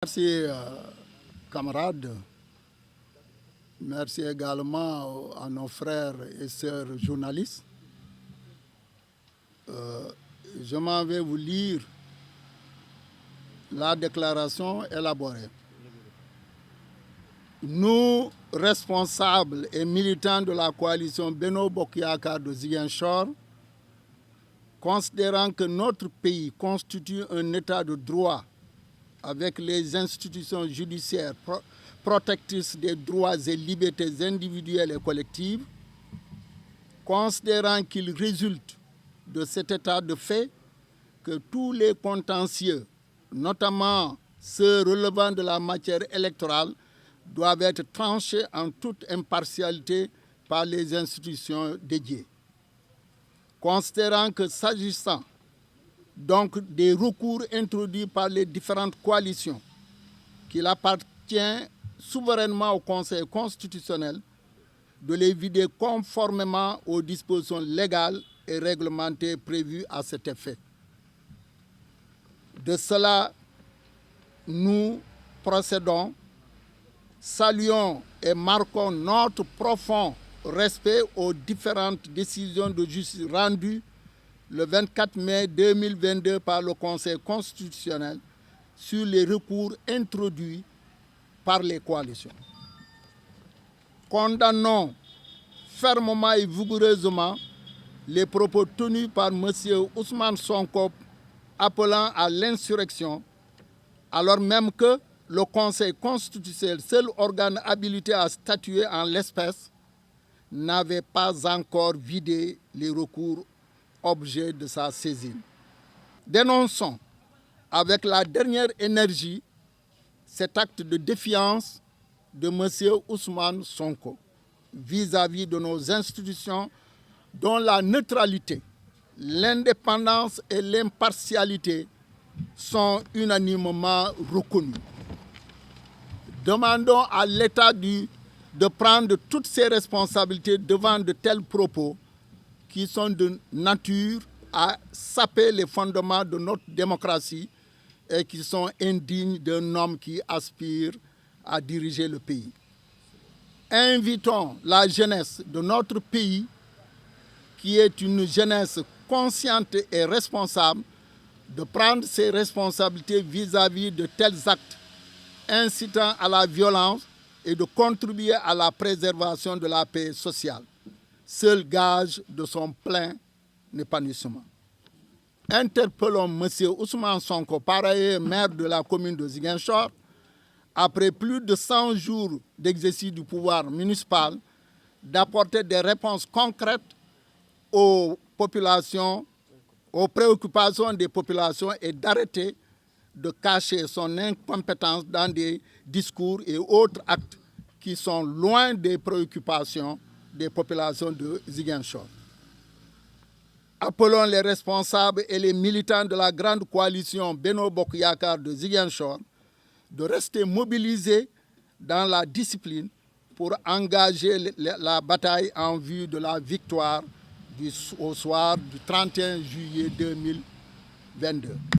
Merci camarades, merci également à nos frères et sœurs journalistes. Je m'en vais vous lire la déclaration élaborée. Nous, responsables et militants de la coalition Benno Bokk Yakaar de Ziguinchor, considérant que notre pays constitue un état de droit avec les institutions judiciaires protectrices des droits et libertés individuelles et collectives, considérant qu'il résulte de cet état de fait que tous les contentieux, notamment ceux relevant de la matière électorale, doivent être tranchés en toute impartialité par les institutions dédiées. Considérant que s'agissant donc des recours introduits par les différentes coalitions, qu'il appartient souverainement au Conseil constitutionnel de les vider conformément aux dispositions légales et réglementées prévues à cet effet. De cela, nous procédons, saluons et marquons notre profond respect aux différentes décisions de justice rendues le 24 mai 2022 par le Conseil constitutionnel sur les recours introduits par les coalitions. Condamnons fermement et vigoureusement les propos tenus par M. Ousmane Sonko appelant à l'insurrection, alors même que le Conseil constitutionnel, seul organe habilité à statuer en l'espèce, n'avait pas encore vidé les recours objet de sa saisine. Dénonçons avec la dernière énergie cet acte de défiance de M. Ousmane Sonko vis-à-vis de nos institutions dont la neutralité, l'indépendance et l'impartialité sont unanimement reconnues. Demandons à l'État de prendre toutes ses responsabilités devant de tels propos qui sont de nature à saper les fondements de notre démocratie et qui sont indignes d'un homme qui aspire à diriger le pays. Invitons la jeunesse de notre pays, qui est une jeunesse consciente et responsable, de prendre ses responsabilités vis-à-vis de tels actes incitant à la violence et de contribuer à la préservation de la paix sociale, seul gage de son plein épanouissement. Interpellons M. Ousmane Sonko, par ailleurs maire de la commune de Ziguinchor, après plus de 100 jours d'exercice du pouvoir municipal, d'apporter des réponses concrètes aux populations, aux préoccupations des populations et d'arrêter de cacher son incompétence dans des discours et autres actes qui sont loin des préoccupations des populations de Ziguinchor. Appelons les responsables et les militants de la grande coalition Benno Bokk Yakaar de Ziguinchor de rester mobilisés dans la discipline pour engager la bataille en vue de la victoire au soir du 31 juillet 2022.